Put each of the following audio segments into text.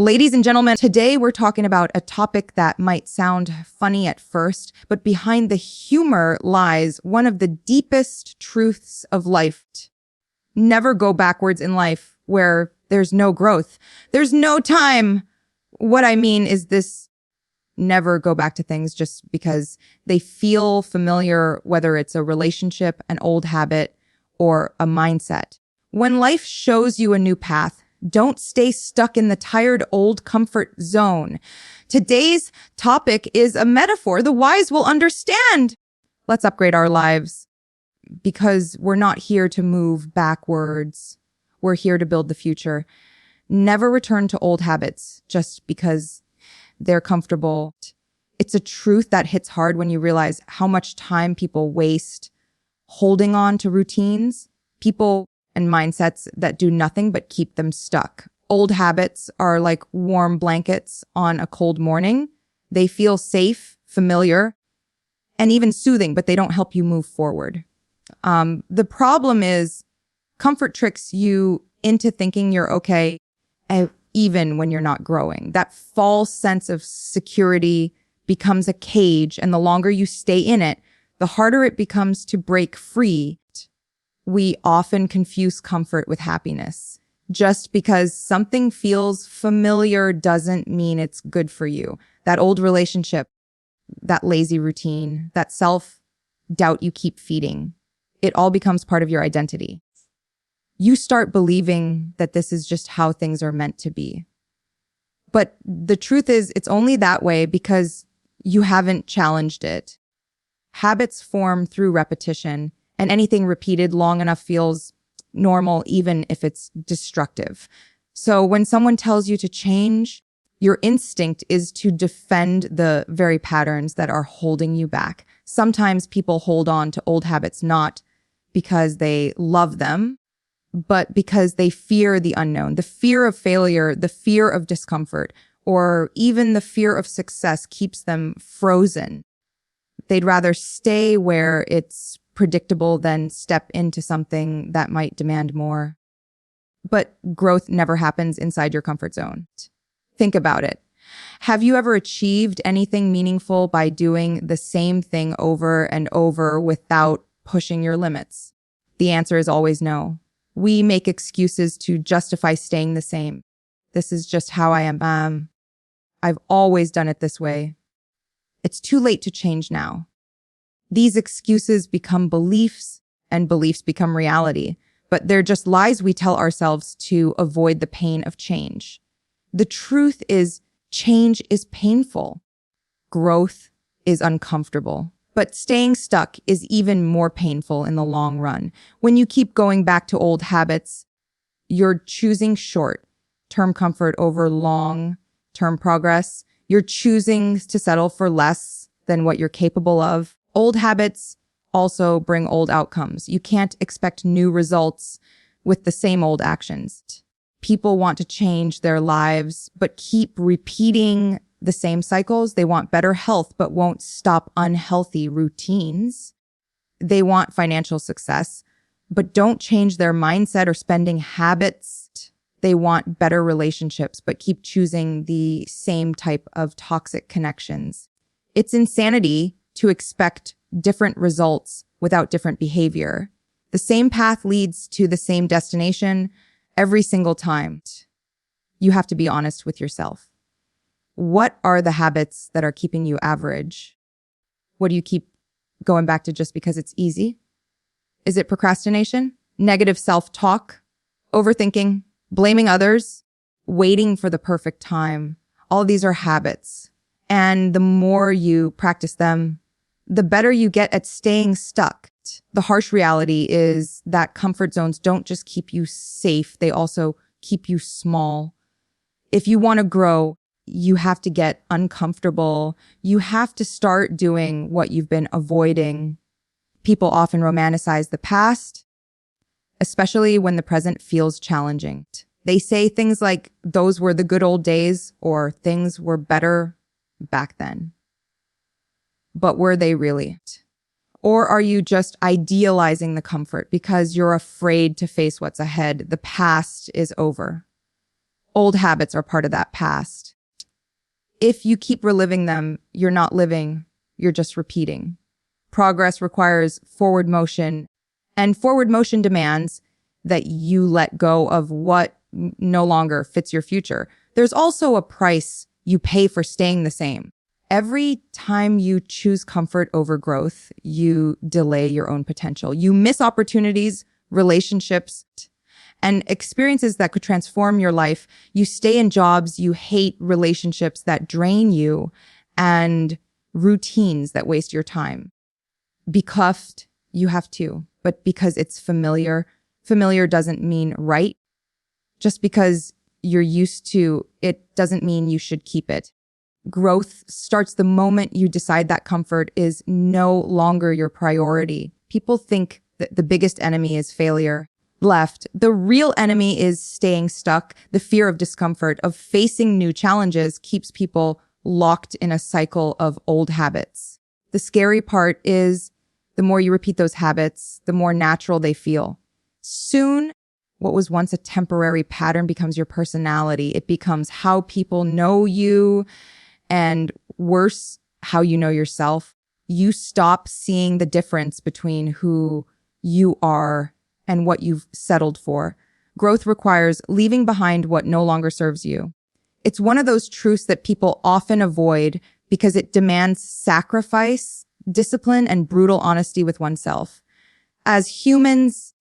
Ladies and gentlemen, today we're talking about a topic that might sound funny at first, but behind the humor lies one of the deepest truths of life. Never go backwards in life where there's no growth. There's no time. What I mean is this: never go back to things just because they feel familiar, whether it's a relationship, an old habit, or a mindset. When life shows you a new path, don't stay stuck in the tired old comfort zone. Today's topic is a metaphor the wise will understand. Let's upgrade our lives because we're not here to move backwards. We're here to build the future. Never return to old habits just because they're comfortable. It's a truth that hits hard when you realize how much time people waste holding on to routines, people and mindsets that do nothing but keep them stuck. Old habits are like warm blankets on a cold morning. They feel safe, familiar, and even soothing, but they don't help you move forward. The problem is comfort tricks you into thinking you're okay, even when you're not growing. That false sense of security becomes a cage, and the longer you stay in it, the harder it becomes to break free. We often confuse comfort with happiness. Just because something feels familiar doesn't mean it's good for you. That old relationship, that lazy routine, that self-doubt you keep feeding, it all becomes part of your identity. You start believing that this is just how things are meant to be. But the truth is, it's only that way because you haven't challenged it. Habits form through repetition, and anything repeated long enough feels normal, even if it's destructive. So when someone tells you to change, your instinct is to defend the very patterns that are holding you back. Sometimes people hold on to old habits not because they love them, but because they fear the unknown, the fear of failure, the fear of discomfort, or even the fear of success keeps them frozen. They'd rather stay where it's predictable than step into something that might demand more. But growth never happens inside your comfort zone. Think about it. Have you ever achieved anything meaningful by doing the same thing over and over without pushing your limits? The answer is always no. We make excuses to justify staying the same. This is just how I am. I've always done it this way. It's too late to change now. These excuses become beliefs, and beliefs become reality. But they're just lies we tell ourselves to avoid the pain of change. The truth is, change is painful. Growth is uncomfortable. But staying stuck is even more painful in the long run. When you keep going back to old habits, you're choosing short-term comfort over long-term progress. You're choosing to settle for less than what you're capable of. Old habits also bring old outcomes. You can't expect new results with the same old actions. People want to change their lives, but keep repeating the same cycles. They want better health, but won't stop unhealthy routines. They want financial success, but don't change their mindset or spending habits. They want better relationships, but keep choosing the same type of toxic connections. It's insanity to expect different results without different behavior. The same path leads to the same destination every single time. You have to be honest with yourself. What are the habits that are keeping you average? What do you keep going back to just because it's easy? Is it procrastination, negative self-talk, overthinking, blaming others, waiting for the perfect time? All these are habits. And the more you practice them, the better you get at staying stuck. The harsh reality is that comfort zones don't just keep you safe, they also keep you small. If you want to grow, you have to get uncomfortable. You have to start doing what you've been avoiding. People often romanticize the past, especially when the present feels challenging. They say things like, those were the good old days, or things were better back then. But were they really? Or are you just idealizing the comfort because you're afraid to face what's ahead? The past is over. Old habits are part of that past. If you keep reliving them, you're not living, you're just repeating. Progress requires forward motion, and forward motion demands that you let go of what no longer fits your future. There's also a price you pay for staying the same. Every time you choose comfort over growth, you delay your own potential. You miss opportunities, relationships, and experiences that could transform your life. You stay in jobs you hate, relationships that drain you, and routines that waste your time. Be cuffed, you have to, but because it's familiar. Familiar doesn't mean right. Just because you're used to it doesn't mean you should keep it. Growth starts the moment you decide that comfort is no longer your priority. People think that the biggest enemy is failure. Left. The real enemy is staying stuck. The fear of discomfort, of facing new challenges, keeps people locked in a cycle of old habits. The scary part is the more you repeat those habits, the more natural they feel. Soon, what was once a temporary pattern becomes your personality. It becomes how people know you, and worse, how you know yourself. You stop seeing the difference between who you are and what you've settled for. Growth requires leaving behind what no longer serves you. It's one of those truths that people often avoid because it demands sacrifice, discipline, and brutal honesty with oneself. As humans,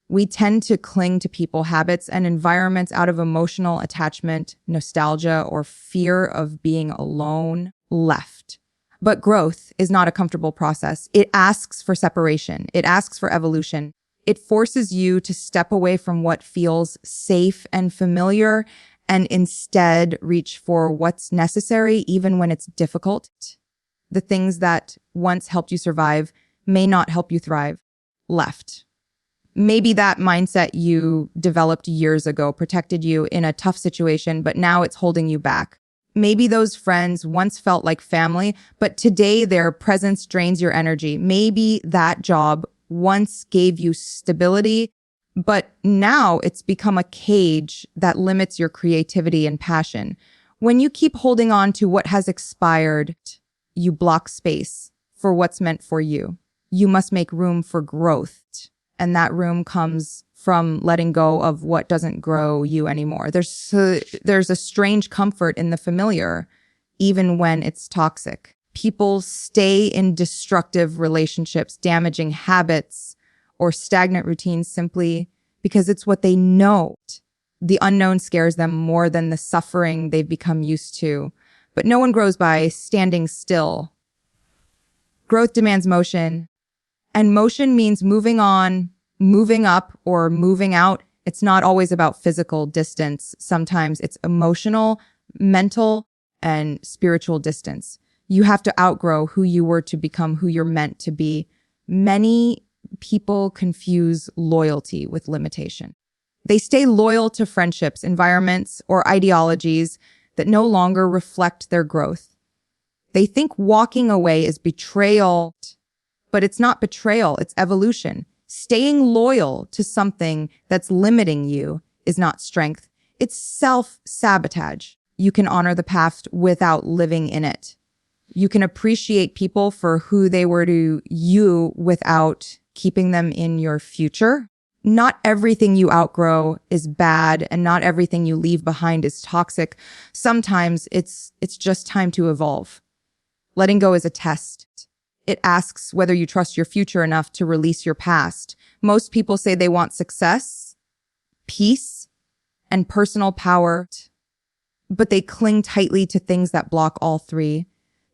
we tend to cling to people, habits, and environments out of emotional attachment, nostalgia, or fear of being alone. Left. But growth is not a comfortable process. It asks for separation. It asks for evolution. It forces you to step away from what feels safe and familiar and instead reach for what's necessary, even when it's difficult. The things that once helped you survive may not help you thrive. Left. Maybe that mindset you developed years ago protected you in a tough situation, but now it's holding you back. Maybe those friends once felt like family, but today their presence drains your energy. Maybe that job once gave you stability, but now it's become a cage that limits your creativity and passion. When you keep holding on to what has expired, you block space for what's meant for you. You must make room for growth. And that room comes from letting go of what doesn't grow you anymore. There's a strange comfort in the familiar, even when it's toxic. People stay in destructive relationships, damaging habits, or stagnant routines simply because it's what they know. The unknown scares them more than the suffering they've become used to. But no one grows by standing still. Growth demands motion. And motion means moving on, moving up, or moving out. It's not always about physical distance. Sometimes it's emotional, mental, and spiritual distance. You have to outgrow who you were to become who you're meant to be. Many people confuse loyalty with limitation. They stay loyal to friendships, environments, or ideologies that no longer reflect their growth. They think walking away is betrayal, but it's not betrayal, it's evolution. Staying loyal to something that's limiting you is not strength. It's self-sabotage. You can honor the past without living in it. You can appreciate people for who they were to you without keeping them in your future. Not everything you outgrow is bad, and not everything you leave behind is toxic. Sometimes it's just time to evolve. Letting go is a test. It asks whether you trust your future enough to release your past. Most people say they want success, peace, and personal power, but they cling tightly to things that block all three.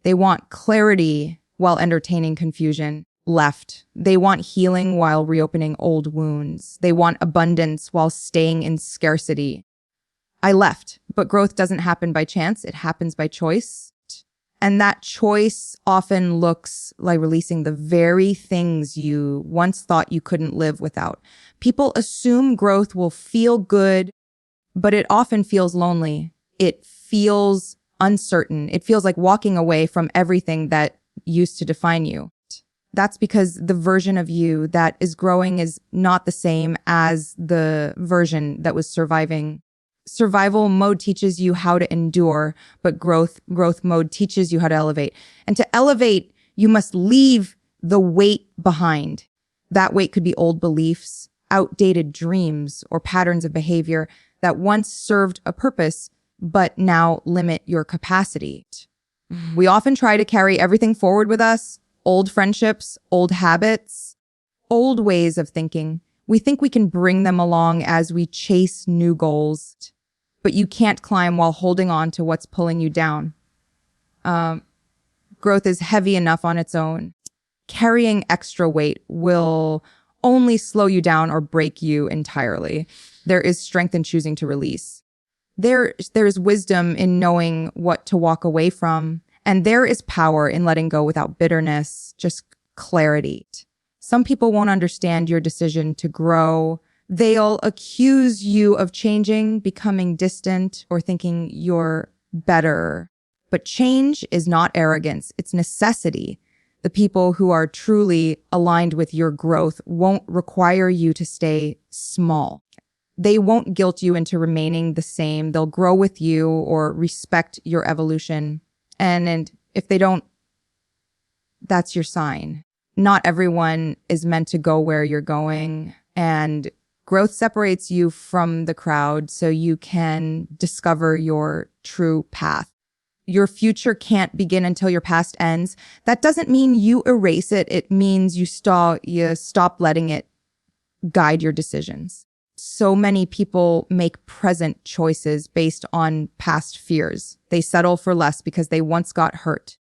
They want clarity while entertaining confusion. Left. They want healing while reopening old wounds. They want abundance while staying in scarcity. I left, but growth doesn't happen by chance. It happens by choice. And that choice often looks like releasing the very things you once thought you couldn't live without. People assume growth will feel good, but it often feels lonely. It feels uncertain. It feels like walking away from everything that used to define you. That's because the version of you that is growing is not the same as the version that was surviving. Survival mode teaches you how to endure, but growth mode teaches you how to elevate. And to elevate, you must leave the weight behind. That weight could be old beliefs, outdated dreams, or patterns of behavior that once served a purpose, but now limit your capacity. We often try to carry everything forward with us, old friendships, old habits, old ways of thinking. We think we can bring them along as we chase new goals, but you can't climb while holding on to what's pulling you down. Growth is heavy enough on its own. Carrying extra weight will only slow you down or break you entirely. There is strength in choosing to release. There's wisdom in knowing what to walk away from, and there is power in letting go without bitterness, just clarity. Some people won't understand your decision to grow. They'll accuse you of changing, becoming distant, or thinking you're better. But change is not arrogance, it's necessity. The people who are truly aligned with your growth won't require you to stay small. They won't guilt you into remaining the same. They'll grow with you or respect your evolution. And if they don't, that's your sign. Not everyone is meant to go where you're going, and growth separates you from the crowd so you can discover your true path. Your future can't begin until your past ends. That doesn't mean you erase it. It means you stop letting it guide your decisions. So many people make present choices based on past fears. They settle for less because they once got hurt.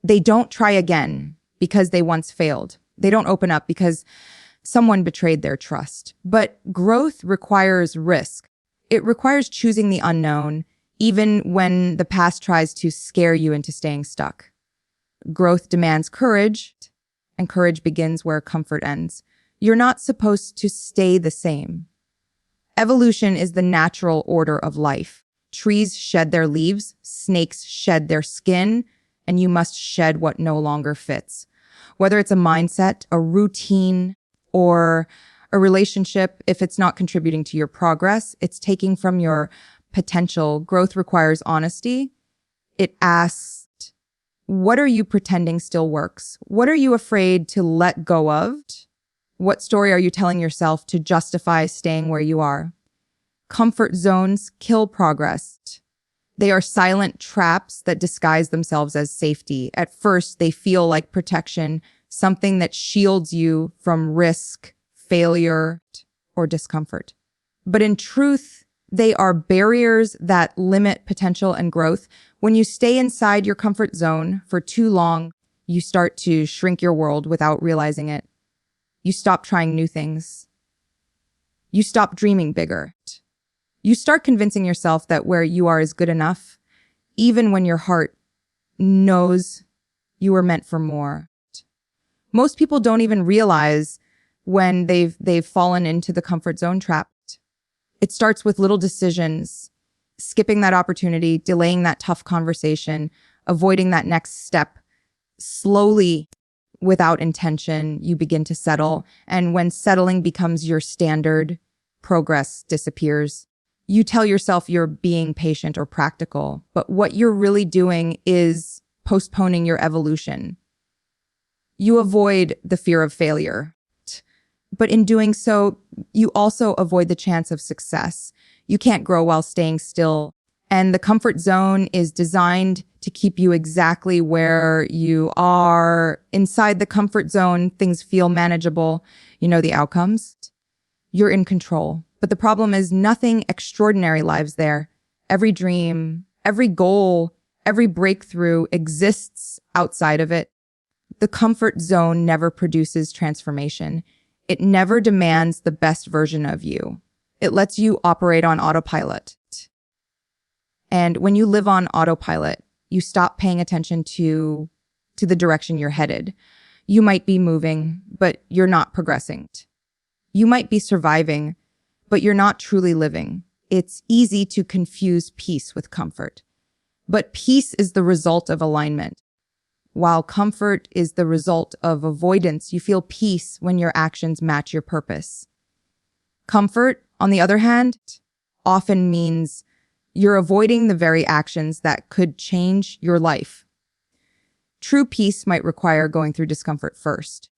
They don't try again because they once failed. They don't open up because someone betrayed their trust. But growth requires risk. It requires choosing the unknown, even when the past tries to scare you into staying stuck. Growth demands courage, and courage begins where comfort ends. You're not supposed to stay the same. Evolution is the natural order of life. Trees shed their leaves, snakes shed their skin, and you must shed what no longer fits. Whether it's a mindset, a routine, or a relationship, if it's not contributing to your progress, it's taking from your potential. Growth requires honesty. It asks, what are you pretending still works? What are you afraid to let go of? What story are you telling yourself to justify staying where you are? Comfort zones kill progress. They are silent traps that disguise themselves as safety. At first, they feel like protection, something that shields you from risk, failure, or discomfort. But in truth, they are barriers that limit potential and growth. When you stay inside your comfort zone for too long, you start to shrink your world without realizing it. You stop trying new things. You stop dreaming bigger. You start convincing yourself that where you are is good enough, even when your heart knows you were meant for more. Most people don't even realize when they've fallen into the comfort zone trap. It starts with little decisions, skipping that opportunity, delaying that tough conversation, avoiding that next step. Slowly, without intention, you begin to settle. And when settling becomes your standard, progress disappears. You tell yourself you're being patient or practical, but what you're really doing is postponing your evolution. You avoid the fear of failure. But in doing so, you also avoid the chance of success. You can't grow while staying still. And the comfort zone is designed to keep you exactly where you are. Inside the comfort zone, things feel manageable. You know the outcomes. You're in control. But the problem is nothing extraordinary lives there. Every dream, every goal, every breakthrough exists outside of it. The comfort zone never produces transformation. It never demands the best version of you. It lets you operate on autopilot. And when you live on autopilot, you stop paying attention to the direction you're headed. You might be moving, but you're not progressing. You might be surviving, but you're not truly living. It's easy to confuse peace with comfort. But peace is the result of alignment. While comfort is the result of avoidance, you feel peace when your actions match your purpose. Comfort, on the other hand, often means you're avoiding the very actions that could change your life. True peace might require going through discomfort first.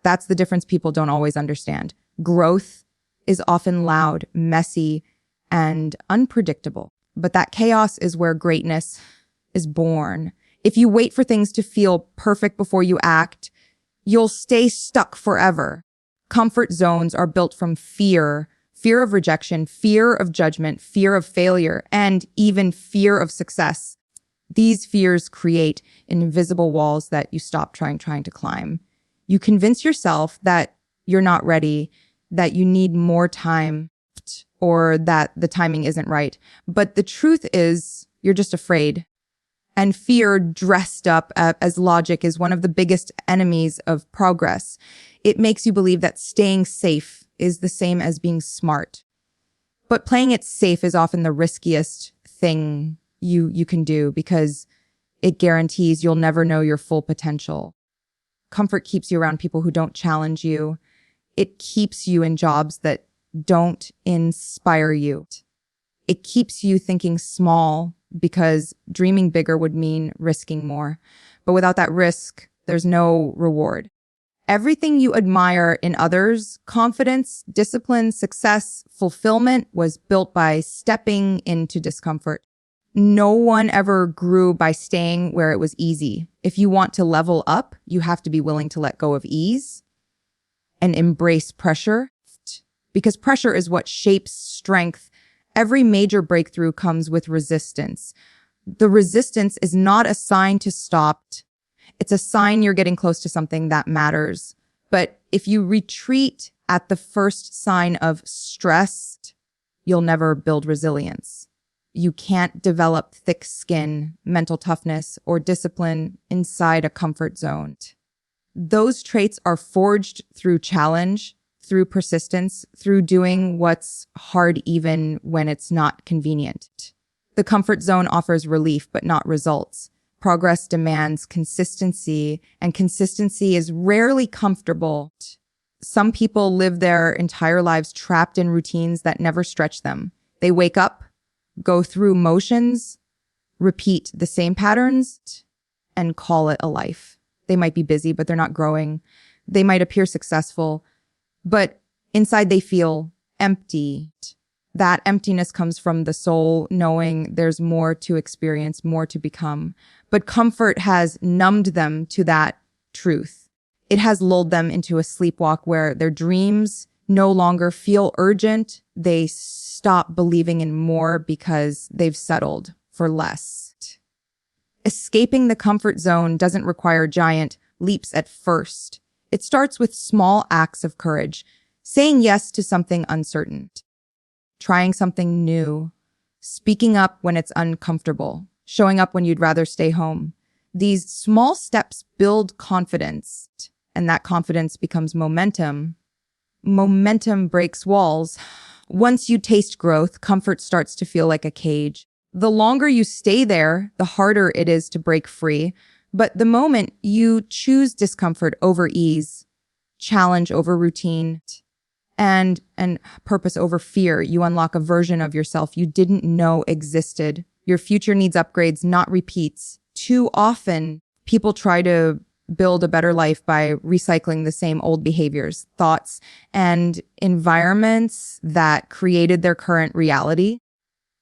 That's the difference people don't always understand. Growth is often loud, messy, and unpredictable. But that chaos is where greatness is born. If you wait for things to feel perfect before you act, you'll stay stuck forever. Comfort zones are built from fear of rejection, fear of judgment, fear of failure, and even fear of success. These fears create invisible walls that you stop trying to climb. You convince yourself that you're not ready, that you need more time, or that the timing isn't right. But the truth is, you're just afraid. And fear dressed up as logic is one of the biggest enemies of progress. It makes you believe that staying safe is the same as being smart. But playing it safe is often the riskiest thing you can do because it guarantees you'll never know your full potential. Comfort keeps you around people who don't challenge you. It keeps you in jobs that don't inspire you. It keeps you thinking small because dreaming bigger would mean risking more. But without that risk, there's no reward. Everything you admire in others, confidence, discipline, success, fulfillment, was built by stepping into discomfort. No one ever grew by staying where it was easy. If you want to level up, you have to be willing to let go of ease and embrace pressure, because pressure is what shapes strength. Every major breakthrough comes with resistance. The resistance is not a sign to stop. It's a sign you're getting close to something that matters. But if you retreat at the first sign of stress, you'll never build resilience. You can't develop thick skin, mental toughness, or discipline inside a comfort zone. Those traits are forged through challenge, through persistence, through doing what's hard even when it's not convenient. The comfort zone offers relief, but not results. Progress demands consistency, and consistency is rarely comfortable. Some people live their entire lives trapped in routines that never stretch them. They wake up, go through motions, repeat the same patterns, and call it a life. They might be busy, but they're not growing. They might appear successful, but inside they feel empty. That emptiness comes from the soul knowing there's more to experience, more to become. But comfort has numbed them to that truth. It has lulled them into a sleepwalk where their dreams no longer feel urgent. They stop believing in more because they've settled for less. Escaping the comfort zone doesn't require giant leaps at first. It starts with small acts of courage, saying yes to something uncertain, trying something new, speaking up when it's uncomfortable, showing up when you'd rather stay home. These small steps build confidence, and that confidence becomes momentum. Momentum breaks walls. Once you taste growth, comfort starts to feel like a cage. The longer you stay there, the harder it is to break free. But the moment you choose discomfort over ease, challenge over routine, and purpose over fear, you unlock a version of yourself you didn't know existed. Your future needs upgrades, not repeats. Too often, people try to build a better life by recycling the same old behaviors, thoughts, and environments that created their current reality.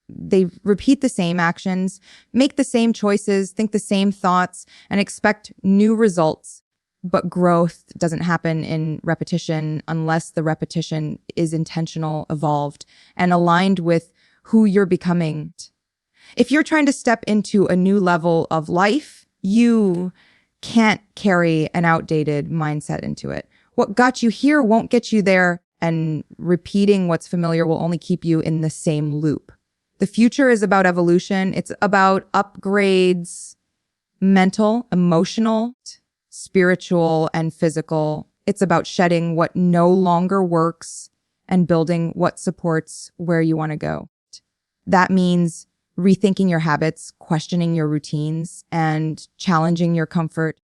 They repeat the same actions, make the same choices, think the same thoughts, and expect new results. But growth doesn't happen in repetition unless the repetition is intentional, evolved, and aligned with who you're becoming. If you're trying to step into a new level of life, you can't carry an outdated mindset into it. What got you here won't get you there, and repeating what's familiar will only keep you in the same loop. The future is about evolution. It's about upgrades, mental, emotional, spiritual, and physical. It's about shedding what no longer works and building what supports where you want to go. That means rethinking your habits, questioning your routines, and challenging your comfort.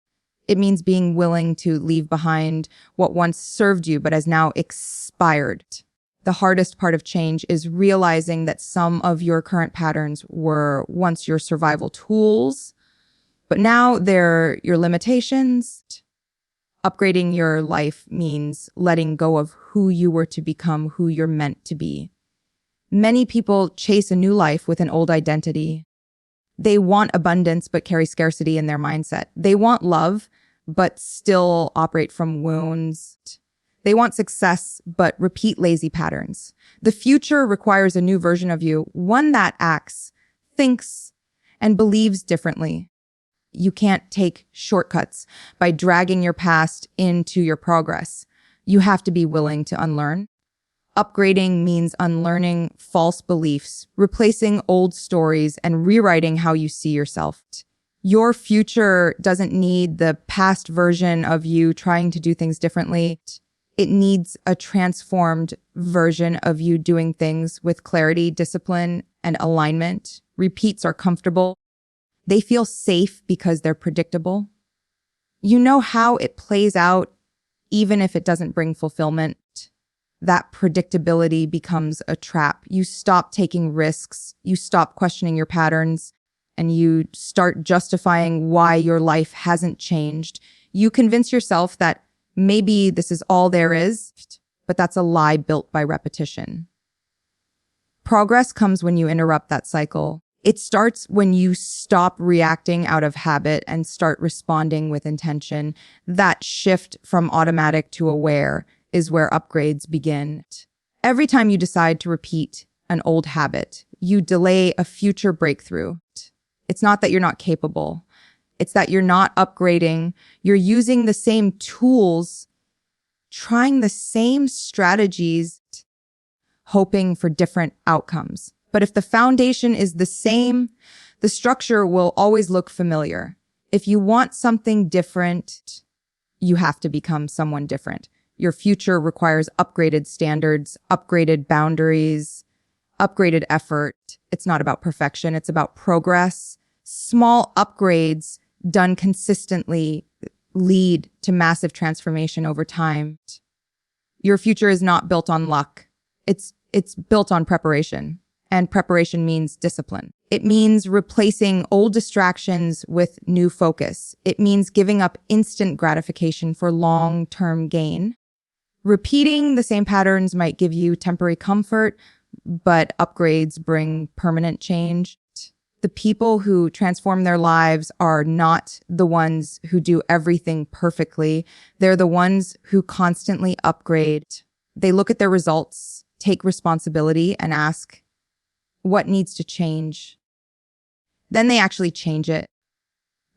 It means being willing to leave behind what once served you but has now expired. The hardest part of change is realizing that some of your current patterns were once your survival tools, but now they're your limitations. Upgrading your life means letting go of who you were to become who you're meant to be. Many people chase a new life with an old identity. They want abundance but carry scarcity in their mindset. They want love but still operate from wounds. They want success but repeat lazy patterns. The future requires a new version of you, one that acts, thinks, and believes differently. You can't take shortcuts by dragging your past into your progress. You have to be willing to unlearn. Upgrading means unlearning false beliefs, replacing old stories, and rewriting how you see yourself. Your future doesn't need the past version of you trying to do things differently. It needs a transformed version of you doing things with clarity, discipline, and alignment. Repeats are comfortable. They feel safe because they're predictable. You know how it plays out, even if it doesn't bring fulfillment. That predictability becomes a trap. You stop taking risks. You stop questioning your patterns, and you start justifying why your life hasn't changed. You convince yourself that maybe this is all there is, but that's a lie built by repetition. Progress comes when you interrupt that cycle. It starts when you stop reacting out of habit and start responding with intention. That shift from automatic to aware is where upgrades begin. Every time you decide to repeat an old habit, you delay a future breakthrough. It's not that you're not capable. It's that you're not upgrading. You're using the same tools, trying the same strategies, hoping for different outcomes. But if the foundation is the same, the structure will always look familiar. If you want something different, you have to become someone different. Your future requires upgraded standards, upgraded boundaries, upgraded effort. It's not about perfection. It's about progress. Small upgrades done consistently lead to massive transformation over time. Your future is not built on luck. It's built on preparation. And preparation means discipline. It means replacing old distractions with new focus. It means giving up instant gratification for long-term gain. Repeating the same patterns might give you temporary comfort, but upgrades bring permanent change. The people who transform their lives are not the ones who do everything perfectly. They're the ones who constantly upgrade. They look at their results, take responsibility, and ask, what needs to change? Then they actually change it.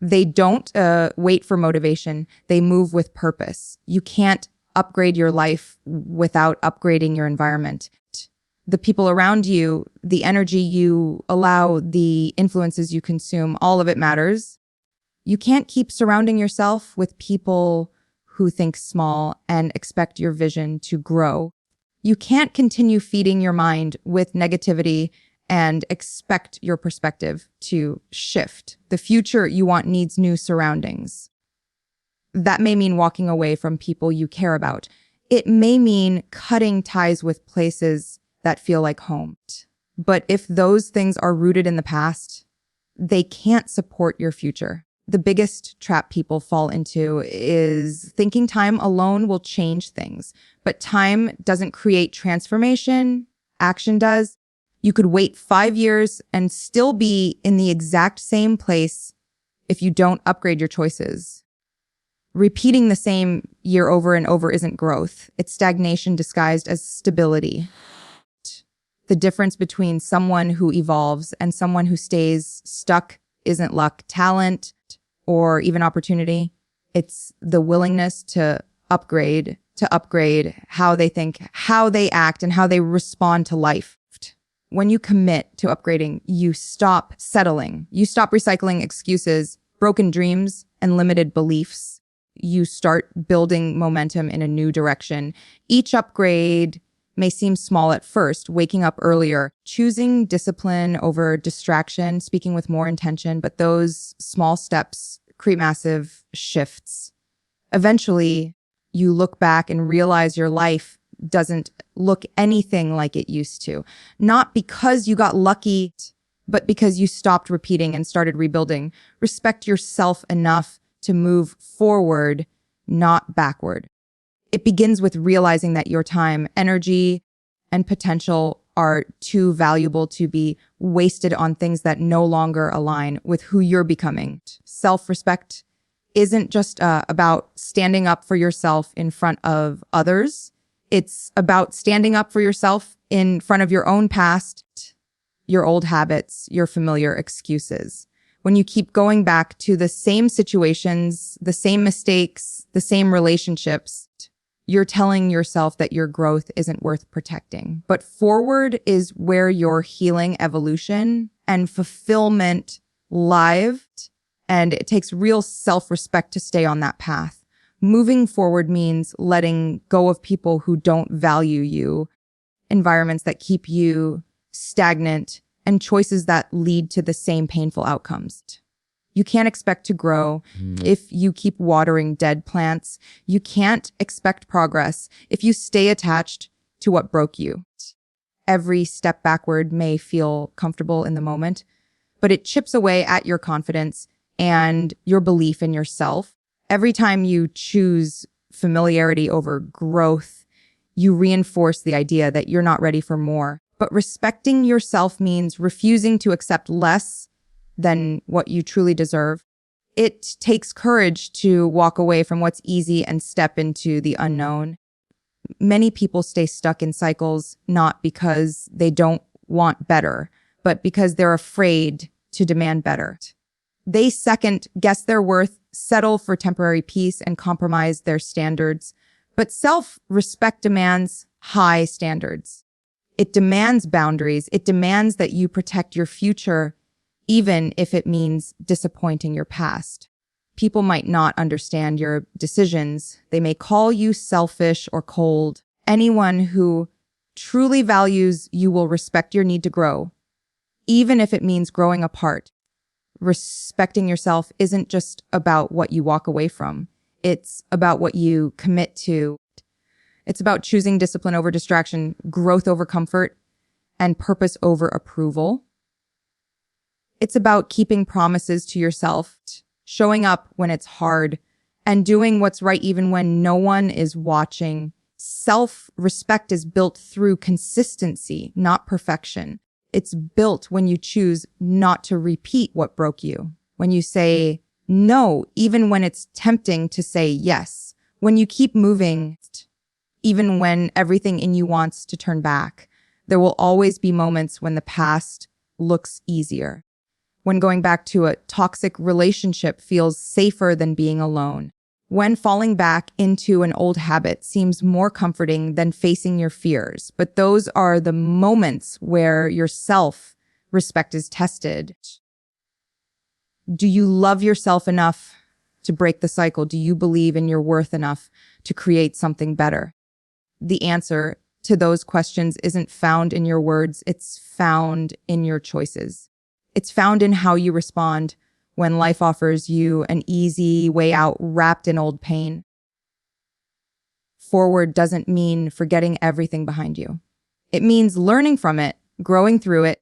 They don't wait for motivation. They move with purpose. You can't upgrade your life without upgrading your environment. The people around you, the energy you allow, the influences you consume, all of it matters. You can't keep surrounding yourself with people who think small and expect your vision to grow. You can't continue feeding your mind with negativity and expect your perspective to shift. The future you want needs new surroundings. That may mean walking away from people you care about. It may mean cutting ties with places that feel like home. But if those things are rooted in the past, they can't support your future. The biggest trap people fall into is thinking time alone will change things. But time doesn't create transformation. Action does. You could wait 5 years and still be in the exact same place if you don't upgrade your choices. Repeating the same year over and over isn't growth. It's stagnation disguised as stability. The difference between someone who evolves and someone who stays stuck isn't luck, talent, or even opportunity. It's the willingness to upgrade how they think, how they act, and how they respond to life. When you commit to upgrading, you stop settling. You stop recycling excuses, broken dreams, and limited beliefs. You start building momentum in a new direction. Each upgrade may seem small at first, waking up earlier, choosing discipline over distraction, speaking with more intention, but those small steps create massive shifts. Eventually, you look back and realize your life doesn't look anything like it used to. Not because you got lucky, but because you stopped repeating and started rebuilding. Respect yourself enough to move forward, not backward. It begins with realizing that your time, energy, and potential are too valuable to be wasted on things that no longer align with who you're becoming. Self-respect isn't just about standing up for yourself in front of others. It's about standing up for yourself in front of your own past, your old habits, your familiar excuses. When you keep going back to the same situations, the same mistakes, the same relationships, you're telling yourself that your growth isn't worth protecting. But forward is where your healing, evolution, and fulfillment live. And it takes real self-respect to stay on that path. Moving forward means letting go of people who don't value you, environments that keep you stagnant, and choices that lead to the same painful outcomes. You can't expect to grow if you keep watering dead plants. You can't expect progress if you stay attached to what broke you. Every step backward may feel comfortable in the moment, but it chips away at your confidence and your belief in yourself. Every time you choose familiarity over growth, you reinforce the idea that you're not ready for more. But respecting yourself means refusing to accept less than what you truly deserve. It takes courage to walk away from what's easy and step into the unknown. Many people stay stuck in cycles not because they don't want better, but because they're afraid to demand better. They second guess their worth, settle for temporary peace, and compromise their standards. But self-respect demands high standards. It demands boundaries. It demands that you protect your future, even if it means disappointing your past. People might not understand your decisions. They may call you selfish or cold. Anyone who truly values you will respect your need to grow, even if it means growing apart. Respecting yourself isn't just about what you walk away from. It's about what you commit to. It's about choosing discipline over distraction, growth over comfort, and purpose over approval. It's about keeping promises to yourself, showing up when it's hard, and doing what's right even when no one is watching. Self-respect is built through consistency, not perfection. It's built when you choose not to repeat what broke you, when you say no, even when it's tempting to say yes, when you keep moving, even when everything in you wants to turn back. There will always be moments when the past looks easier, when going back to a toxic relationship feels safer than being alone, when falling back into an old habit seems more comforting than facing your fears. But those are the moments where your self-respect is tested. Do you love yourself enough to break the cycle? Do you believe in your worth enough to create something better? The answer to those questions isn't found in your words. It's found in your choices. It's found in how you respond when life offers you an easy way out wrapped in old pain. Forward doesn't mean forgetting everything behind you. It means learning from it, growing through it,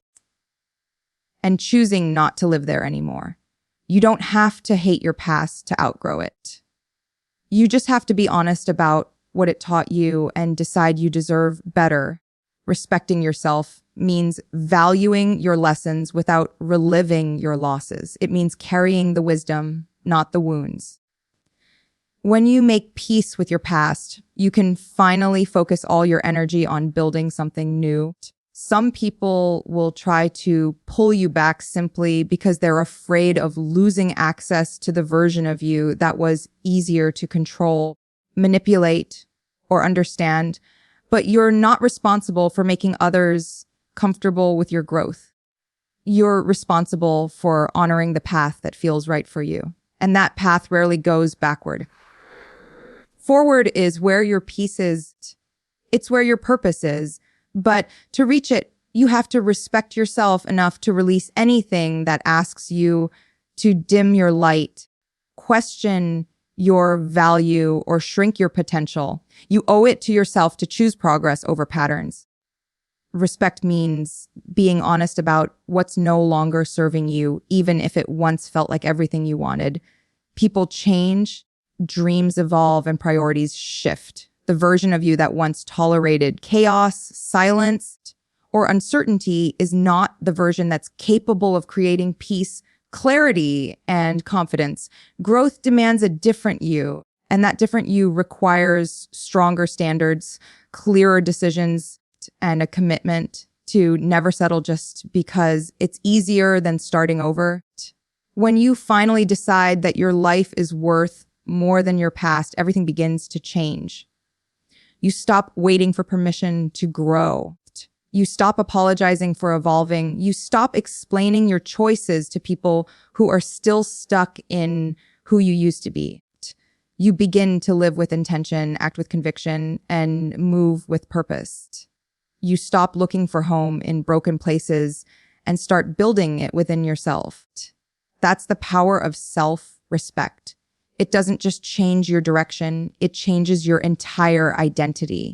and choosing not to live there anymore. You don't have to hate your past to outgrow it. You just have to be honest about what it taught you and decide you deserve better. Respecting yourself means valuing your lessons without reliving your losses. It means carrying the wisdom, not the wounds. When you make peace with your past, you can finally focus all your energy on building something new. Some people will try to pull you back simply because they're afraid of losing access to the version of you that was easier to control, manipulate, or understand. But you're not responsible for making others comfortable with your growth. You're responsible for honoring the path that feels right for you. And that path rarely goes backward. Forward is where your peace is. It's where your purpose is. But to reach it, you have to respect yourself enough to release anything that asks you to dim your light, question your value or shrink your potential. You owe it to yourself to choose progress over patterns. Respect means being honest about what's no longer serving you, even if it once felt like everything you wanted. People change, dreams evolve, and priorities shift. The version of you that once tolerated chaos, silence, or uncertainty is not the version that's capable of creating peace, clarity, and confidence. Growth demands a different you, and that different you requires stronger standards, clearer decisions, and a commitment to never settle just because it's easier than starting over. When you finally decide that your life is worth more than your past, everything begins to change. You stop waiting for permission to grow. You stop apologizing for evolving. You stop explaining your choices to people who are still stuck in who you used to be. You begin to live with intention, act with conviction, and move with purpose. You stop looking for home in broken places and start building it within yourself. That's the power of self-respect. It doesn't just change your direction, it changes your entire identity.